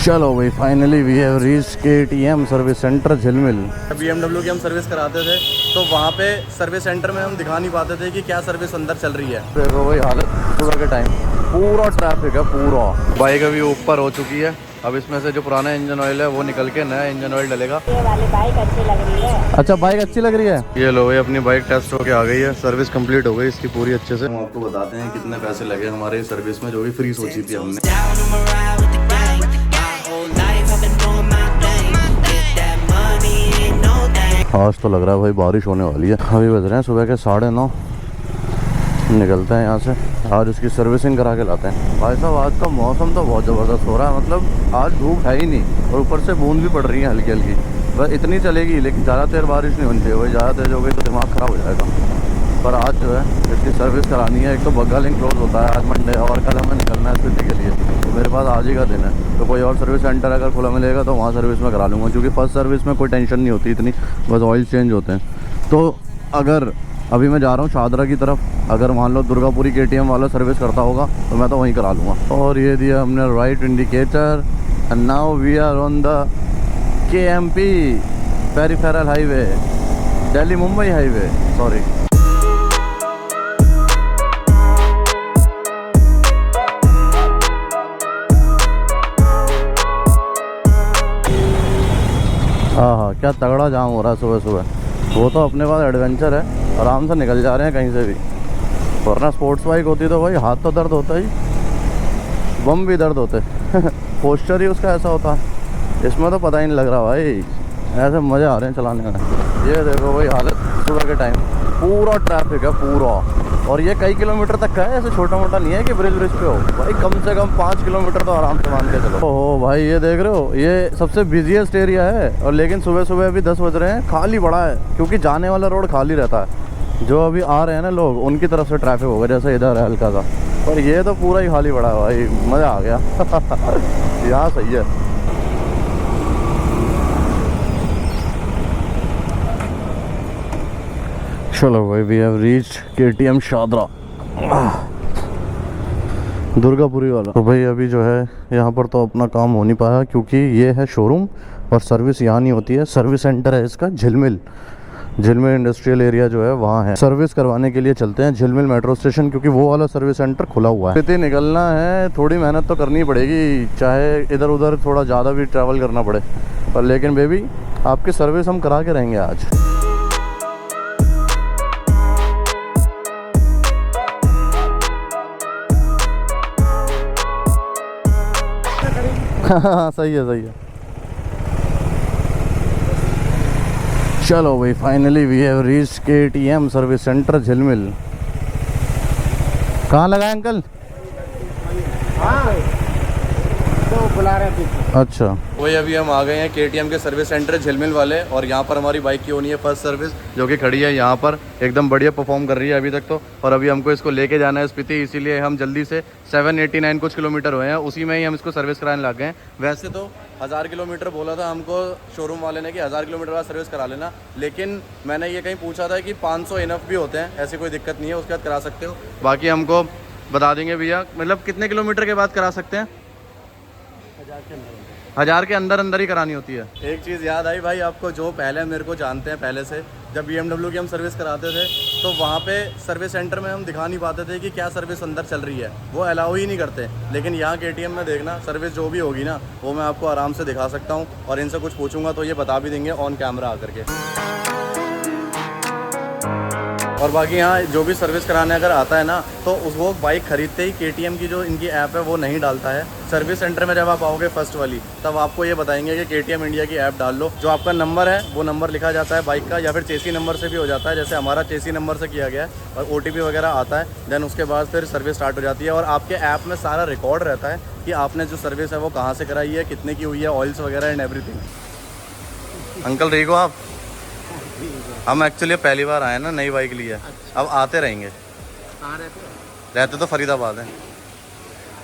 चलो भाई finally we have reach KTM service centre Jhilmil. BMW की हम सर्विस कराते थे तो वहाँ पे सर्विस सेंटर में हम दिखा नहीं पाते थे कि क्या सर्विस अंदर चल रही है। देखो भाई हालत सुबह के टाइम पूरा ट्रैफिक है पूरा। बाइक अभी ऊपर हो चुकी है, अब इसमें से जो पुराना इंजन ऑयल है वो निकल के नया इंजन ऑयल डलेगा। ये वाली बाइक अच्छी लग रही है। अच्छा बाइक अच्छी लग रही है। ये लो भाई अपनी बाइक टेस्ट होके आ गई है, सर्विस कंप्लीट हो गई इसकी पूरी अच्छे से। हम आपको बताते हैं कितने पैसे लगे हमारे सर्विस में जो भी फ्री सोची थी हमने। आज तो लग रहा है भाई बारिश होने वाली है। अभी बज रहे हैं सुबह के 9:30, निकलते हैं यहाँ से। आज उसकी सर्विसिंग करा के लाते हैं। भाई साहब आज का मौसम तो बहुत ज़बरदस्त हो रहा है, मतलब आज धूप है ही नहीं और ऊपर से बूंद भी पड़ रही है हल्की हल्की। बस इतनी चलेगी लेकिन ज़्यादा देर बारिश नहीं होनी चाहिए भाई, ज़्यादा तेज हो गई तो दिमाग ख़राब हो जाएगा। पर आज जो है इसकी सर्विस करानी है। एक तो बग्गा लिंक क्लोज होता है आज मंडे और कल हमें निकलना है स्पीति के लिए, तो मेरे पास आज ही का दिन है। तो कोई और सर्विस सेंटर अगर खुला मिलेगा तो वहाँ सर्विस में करा लूँगा, क्योंकि फर्स्ट सर्विस में कोई टेंशन नहीं होती इतनी, बस ऑयल चेंज होते हैं। तो अगर अभी मैं जा रहा हूँ शादरा की तरफ, अगर मान लो दुर्गापुरी KTM वाला सर्विस करता होगा तो मैं तो वहीं करा लूँगा। और ये दिया हमने right indicator and now we are on the KMP peripheral highway, Delhi Mumbai highway, sorry. हाँ हाँ क्या तगड़ा जाम हो रहा है सुबह सुबह। वो तो अपने पास एडवेंचर है, आराम से निकल जा रहे हैं कहीं से भी। वरना स्पोर्ट्स बाइक होती तो भाई हाथ तो दर्द होता ही, बम भी दर्द होते पोस्चर ही उसका ऐसा होता। इसमें तो पता ही नहीं लग रहा भाई, ऐसे मज़े आ रहे हैं चलाने में। ये देखो भाई हालत सुबह के टाइम पूरा ट्रैफिक है पूरा, और ये कई किलोमीटर तक का है, ऐसे छोटा मोटा नहीं है कि ब्रिज पे हो भाई। कम से कम 5 किलोमीटर तो आराम से मान के चलो। ओहो भाई ये देख रहे हो, ये सबसे बिजीएस्ट एरिया है, और लेकिन सुबह सुबह अभी 10 बज रहे हैं, खाली पड़ा है क्योंकि जाने वाला रोड खाली रहता है। जो अभी आ रहे हैं ना लोग उनकी तरफ से ट्रैफिक होगा, जैसे इधर है हल्का सा, पर ये तो पूरा ही खाली पड़ा है भाई, मज़ा आ गया यहाँ सही है। चलो भाई we have reached KTM Shahdara Durgapuri वाला। तो भाई अभी जो है यहाँ पर तो अपना काम हो नहीं पाया, क्योंकि ये है शोरूम और सर्विस यहाँ नहीं होती है। सर्विस सेंटर है इसका झिलमिल, झिलमिल इंडस्ट्रियल एरिया जो है वहाँ है। सर्विस करवाने के लिए चलते हैं झिलमिल मेट्रो स्टेशन, क्योंकि वो वाला सर्विस सेंटर खुला हुआ है। स्थिति निकलना है, थोड़ी मेहनत तो करनी पड़ेगी, चाहे इधर उधर थोड़ा ज़्यादा भी ट्रैवल करना पड़े, पर लेकिन बेबी आपकी सर्विस हम करा के रहेंगे आज। हाँ सही है सही है। चलो भाई finally we have reached KTM service centre Jhilmil. कहाँ लगा है अंकल? हाँ तो बुला रहे थे। अच्छा वही अभी हम आ गए हैं KTM के सर्विस सेंटर झिलमिल वाले, और यहाँ पर हमारी बाइक की होनी है फर्स्ट सर्विस, जो कि खड़ी है यहाँ पर, एकदम बढ़िया परफॉर्म कर रही है अभी तक तो। और अभी हमको इसको लेके जाना है स्पीति, इसीलिए हम जल्दी से 789 कुछ किलोमीटर हुए हैं, उसी में ही हम इसको सर्विस कराने लग गए हैं। वैसे तो 1000 किलोमीटर बोला था हमको शोरूम वाले ने कि 1000 किलोमीटर बाद सर्विस करा लेना, लेकिन मैंने ये कहीं पूछा था कि 500 इनफ भी होते हैं, ऐसी कोई दिक्कत नहीं है, उसके बाद करा सकते हो। बाकी हमको बता देंगे भैया, मतलब कितने किलोमीटर के बाद करा सकते हैं? 1000 के अंदर अंदर ही करानी होती है। एक चीज़ याद आई भाई आपको, जो पहले मेरे को जानते हैं पहले से, जब BMW की हम सर्विस कराते थे तो वहाँ पे सर्विस सेंटर में हम दिखा नहीं पाते थे कि क्या सर्विस अंदर चल रही है, वो अलाउ ही नहीं करते। लेकिन यहाँ KTM में देखना, सर्विस जो भी होगी ना वो मैं आपको आराम से दिखा सकता हूँ, और इनसे कुछ पूछूंगा तो ये बता भी देंगे ऑन कैमरा आकर के। और बाकी यहाँ जो भी सर्विस कराने अगर आता है ना, तो वो बाइक खरीदते ही KTM की जो इनकी ऐप है वो नहीं डालता है। सर्विस सेंटर में जब आप आओगे फर्स्ट वाली, तब आपको ये बताएंगे कि KTM इंडिया की ऐप डाल लो। जो आपका नंबर है वो नंबर लिखा जाता है बाइक का, या फिर चेसी नंबर से भी हो जाता है, जैसे हमारा चेसी नंबर से किया गया है, और OTP वगैरह आता है। देन उसके बाद फिर सर्विस स्टार्ट हो जाती है, और आपके ऐप में सारा रिकॉर्ड रहता है कि आपने जो सर्विस है वो कहाँ से कराई है, कितने की हुई है, ऑयल्स वगैरह एंड एवरीथिंग। अंकल ठीक हो आप? हम एक्चुअली पहली बार आए ना, नई बाइक लिए। अब आते रहेंगे। कहाँ रहते हो? रहते तो फरीदाबाद हैं।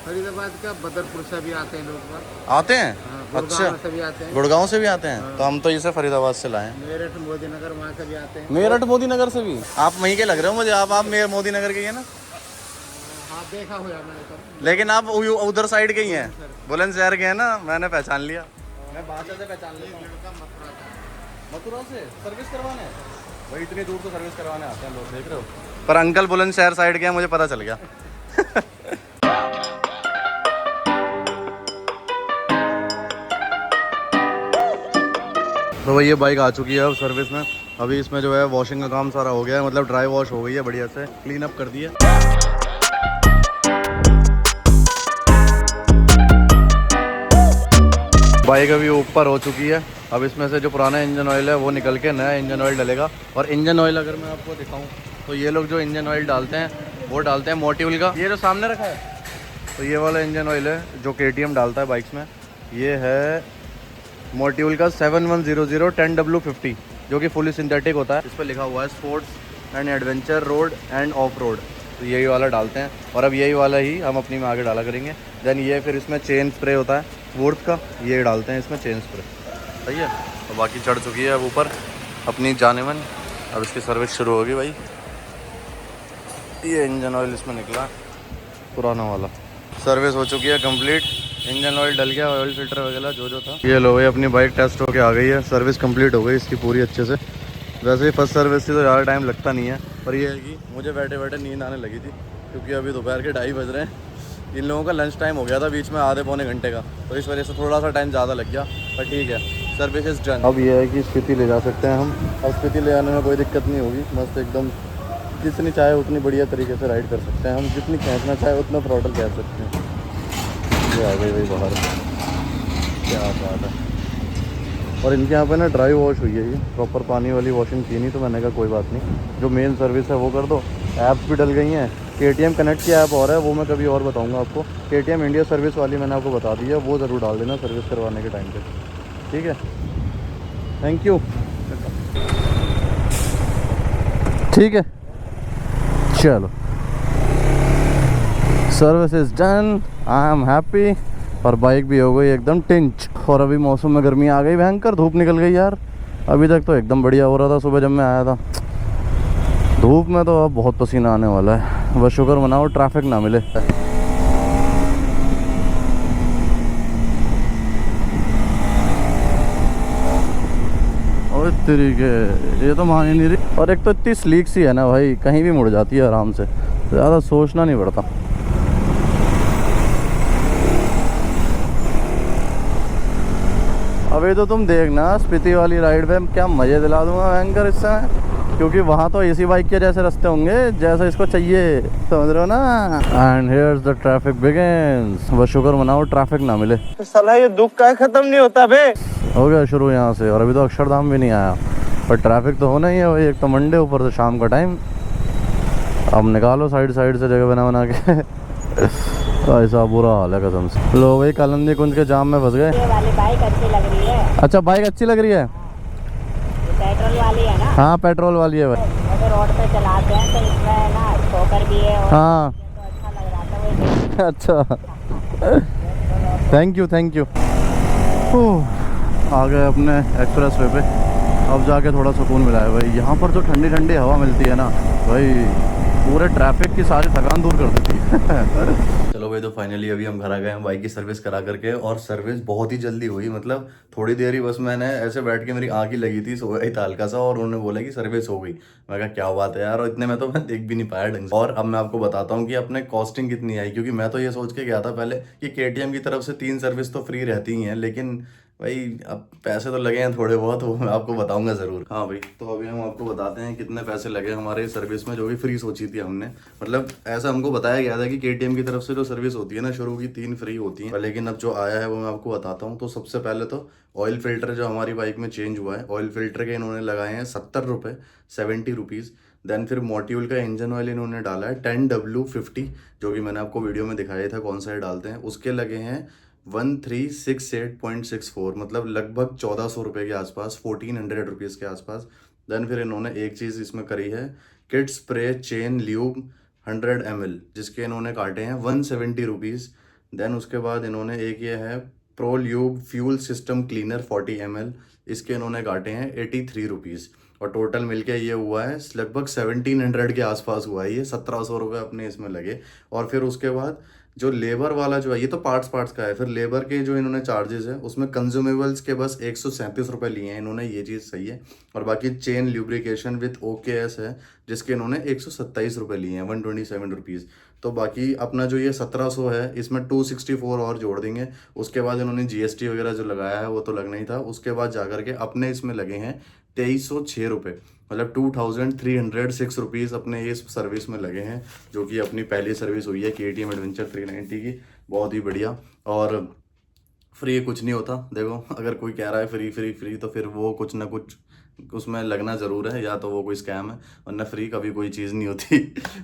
फरीदाबाद का बदरपुर से भी आते हैं लोग। आते हैं? अच्छा, से भी आते हैं, गुड़गांव से भी आते हैं। तो हम तो इसे फरीदाबाद से लाए हैं। मेरठ मोदी नगर वहाँ से भी आते हैं। मेरठ मोदी नगर से भी? आप वहीं के लग रहे हो मुझे। आप मोदी नगर के ही है ना? हाँ देखा हुआ मैंने तो। लेकिन आप उधर साइड के ही हैं, बुलंदशहर के हैं ना, मैंने पहचान लिया। मैं बादशाह से पहचान लेता हूँ। लड़का मथुरा का। मथुरा से सर्विस करवाने भाई, इतनी दूर से सर्विस करवाने आते हैं लोग, देख रहे हो। पर अंकल बुलंदशहर साइड के हैं, मुझे पता चल गया। तो भाई ये बाइक आ चुकी है अब सर्विस में। अभी इसमें जो है वॉशिंग का काम सारा हो गया है, मतलब ड्राई वॉश हो गई है, बढ़िया से क्लीन अप कर दिया। बाइक अभी ऊपर हो चुकी है। अब इसमें से जो पुराना इंजन ऑयल है वो निकल के नया इंजन ऑयल डलेगा। और इंजन ऑयल अगर मैं आपको दिखाऊं तो ये लोग जो इंजन ऑयल डालते हैं वो डालते हैं मोटिवल का, ये जो सामने रखा है, तो ये वाला इंजन ऑयल है जो KTM डालता है बाइक्स में। ये है मोटिवल का 7100 10W50, जो कि फुली सिंथेटिक होता है। इस पर लिखा हुआ है sports and adventure road end of road, तो यही वाला डालते हैं। और अब यही वाला ही हम अपनी में आगे डाला करेंगे। देन ये फिर इसमें चेन स्प्रे होता है वुड्स का, ये डालते हैं इसमें चेन स्प्रे, सही है। तो बाकी चढ़ चुकी है अब ऊपर अपनी जानेमन। अब इसकी सर्विस शुरू होगी भाई। ये इंजन ऑयल इसमें निकला पुराना वाला, सर्विस हो चुकी है कंप्लीट। इंजन ऑयल डल गया, ऑयल फिल्टर वगैरह जो था। ये लो भाई अपनी बाइक टेस्ट होके आ गई है, सर्विस कंप्लीट हो गई इसकी पूरी अच्छे से। वैसे ही फर्स्ट सर्विस थी तो ज़्यादा टाइम लगता नहीं है, पर ये है कि मुझे बैठे बैठे नींद आने लगी थी, क्योंकि अभी दोपहर के 2:30 बज रहे हैं। इन लोगों का लंच टाइम हो गया था बीच में आधे पौने घंटे का, तो इस वजह से थोड़ा सा टाइम ज़्यादा लग गया, पर ठीक है, सर्विस इज़ डन। अब ये है कि स्पीति ले जा सकते हैं हम। अब स्पीति ले जाने में कोई दिक्कत नहीं होगी, मस्त एकदम जितनी चाहे उतनी बढ़िया तरीके से राइड कर सकते हैं हम, जितनी खींचना चाहे उतना थ्रॉटल खींच सकते हैं। ये आ गई भाई बाहर, क्या बात है। और इनके यहाँ पे ना ड्राई वॉश हुई है, ये प्रॉपर पानी वाली वॉशिंग की नहीं, तो मैंने कहा कोई बात नहीं, जो मेन सर्विस है वो कर दो। ऐप्स भी डल गई हैं, KTM कनेक्ट की ऐप और है, वो मैं कभी और बताऊंगा आपको। KTM इंडिया सर्विस वाली मैंने आपको बता दी है, वो ज़रूर डाल देना सर्विस करवाने के टाइम पे, ठीक है। थैंक यू, ठीक है, चलो service is done, I am happy. और बाइक भी हो गई एकदम टिंच। और अभी मौसम में गर्मी आ गई, भयंकर धूप निकल गई यार। अभी तक तो एकदम बढ़िया हो रहा था सुबह जब मैं आया था, धूप में तो अब बहुत पसीना आने वाला है। बस शुक्र मनाओ ट्रैफिक ना मिले। और तरीके ये तो मान ही नहीं रही। और एक तो इतनी स्लीक सी है ना भाई, कहीं भी मुड़ जाती है आराम से, ज़्यादा सोचना नहीं पड़ता। अभी तो तुम देखना स्पीति वाली राइड पे क्या मज़े दिला दूंगा भयंकर इससे, क्योंकि वहाँ तो एसी बाइक के जैसे रास्ते होंगे जैसा इसको चाहिए, समझ रहे हो ना। And here's the traffic begins. बस शुक्र मनाओ ट्रैफिक ना मिले। साला ये दुख का खत्म नहीं होता बे। हो गया शुरू यहाँ से, और अभी तो अक्षरधाम भी नहीं आया, पर ट्रैफिक तो होना ही है भाई। एक तो मंडे, ऊपर से शाम का टाइम। अब निकालो साइड साइड से जगह बना बना के। ऐसा बुरा हाल है कसम से। लोग भाई कालिंदी कुंज के जाम में फंस गए। ये वाली बाइक अच्छी लग रही है। अच्छा बाइक अच्छी लग रही है, ये पेट्रोल वाली है ना। हाँ पेट्रोल वाली है भाई। अगर रोड पे चलाते हैं तो इसमें ना ठोकर भी है, और हाँ तो अच्छा लग रहा था वो। अच्छा थैंक यू थैंक यू। आ गए अपने एक्सप्रेस वे पे। अब जाके थोड़ा सुकून मिला है भाई। यहाँ पर जो ठंडी ठंडी हवा मिलती है ना भाई, पूरे ट्रैफिक की सारी थकान दूर कर देती है। चलो भाई, तो फाइनली अभी हम घर आ गए हैं बाइक की सर्विस करा करके। और सर्विस बहुत ही जल्दी हुई, मतलब थोड़ी देर ही बस मैंने ऐसे बैठ के, मेरी आँख ही लगी थी, सो गई था हल्का सा, और उन्होंने बोला कि सर्विस हो गई। मैं कहा क्या बात है यार, और इतने में तो मैं देख भी नहीं पाया ढंग से। और अब मैं आपको बताता हूँ कि अपने कॉस्टिंग कितनी आई, क्योंकि मैं तो ये सोच के गया था पहले कि KTM की तरफ से 3 सर्विस तो फ्री रहती ही हैं, लेकिन भाई अब पैसे तो लगे हैं थोड़े बहुत, वो मैं आपको बताऊंगा ज़रूर। हाँ भाई, तो अभी हम आपको बताते हैं कितने पैसे लगे हमारे सर्विस में, जो भी फ्री सोची थी हमने। मतलब ऐसा हमको बताया गया था कि KTM की तरफ से जो सर्विस होती है ना शुरू की 3 फ्री होती हैं, लेकिन अब जो आया है वो मैं आपको बताता हूँ। तो सबसे पहले तो ऑयल फिल्टर जो हमारी बाइक में चेंज हुआ है, ऑयल फिल्टर के इन्होंने लगाए हैं 70 रुपये, 70 रुपीज़। देन फिर मोटिवल का इंजन ऑयल इन्होंने डाला है 10W50, जो कि मैंने आपको वीडियो में दिखाया था कौन सा डालते हैं, उसके लगे हैं 1368.64, मतलब लगभग 1400 रुपये के आसपास, 1400 रुपीज़ के आसपास। देन फिर इन्होंने एक चीज़ इसमें करी है, kid spray chain lube 100 ml, जिसके इन्होंने काटे हैं 170 रुपीज़। देन उसके बाद इन्होंने एक ये है pro lube fuel system cleaner 40 ml, इसके इन्होंने काटे हैं 83 रुपीज़। और टोटल मिलके ये हुआ है लगभग 1700 के आसपास हुआ है ये, 1700 रुपये अपने इसमें लगे। और फिर उसके बाद जो लेबर वाला जो है, ये तो पार्ट्स का है, फिर लेबर के जो इन्होंने चार्जेस है उसमें कंज्यूमेबल्स के बस 137 रुपये लिए हैं इन्होंने, ये चीज़ सही है। और बाकी चेन ल्यूब्रिकेशन विथ OKS है जिसके इन्होंने 127 रुपये लिए हैं, 127 रुपीज़। तो बाकी अपना जो ये 1700 है इसमें 264 और जोड़ देंगे। उसके बाद इन्होंने GST वगैरह जो लगाया है वो तो लगना ही था। उसके बाद जाकर के अपने इसमें लगे हैं 2306 रुपये, मतलब 2306 रुपीज़ अपने इस सर्विस में लगे हैं, जो कि अपनी पहली सर्विस हुई है KTM एडवेंचर 390 की। बहुत ही बढ़िया। और फ्री कुछ नहीं होता, देखो अगर कोई कह रहा है फ्री फ्री फ्री तो फिर वो कुछ ना कुछ उसमें लगना ज़रूर है, या तो वो कोई स्कैम है, वरना फ्री कभी कोई चीज़ नहीं होती।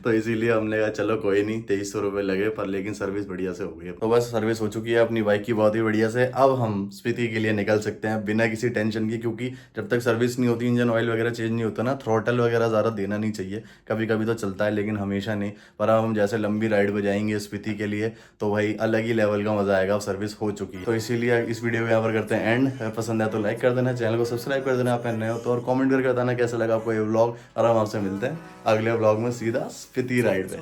तो इसीलिए हमने कहा चलो कोई नहीं, 2300 रुपये लगे पर लेकिन सर्विस बढ़िया से हो गई है। तो बस सर्विस हो चुकी है अपनी बाइक की बहुत ही बढ़िया से। अब हम स्पीति के लिए निकल सकते हैं बिना किसी टेंशन की, क्योंकि जब तक सर्विस नहीं होती, इंजन ऑयल वगैरह चेंज नहीं होता ना, थ्रॉटल वगैरह ज़्यादा देना नहीं चाहिए। कभी कभी तो चलता है लेकिन हमेशा नहीं। पर अब हम जैसे लंबी राइड पर जाएंगे स्पीति के लिए तो भाई अलग ही लेवल का मज़ा आएगा। अब सर्विस हो चुकी है तो इसीलिए इस वीडियो को यहाँ पर करते हैं एंड। पसंद है तो लाइक कर देना, चैनल को सब्सक्राइब कर देना आप नए हो तो, और कमेंट करके बताना कैसा लगा आपको ये व्लॉग। और हम आपसे मिलते हैं अगले व्लॉग में सीधा स्पीति राइड पे।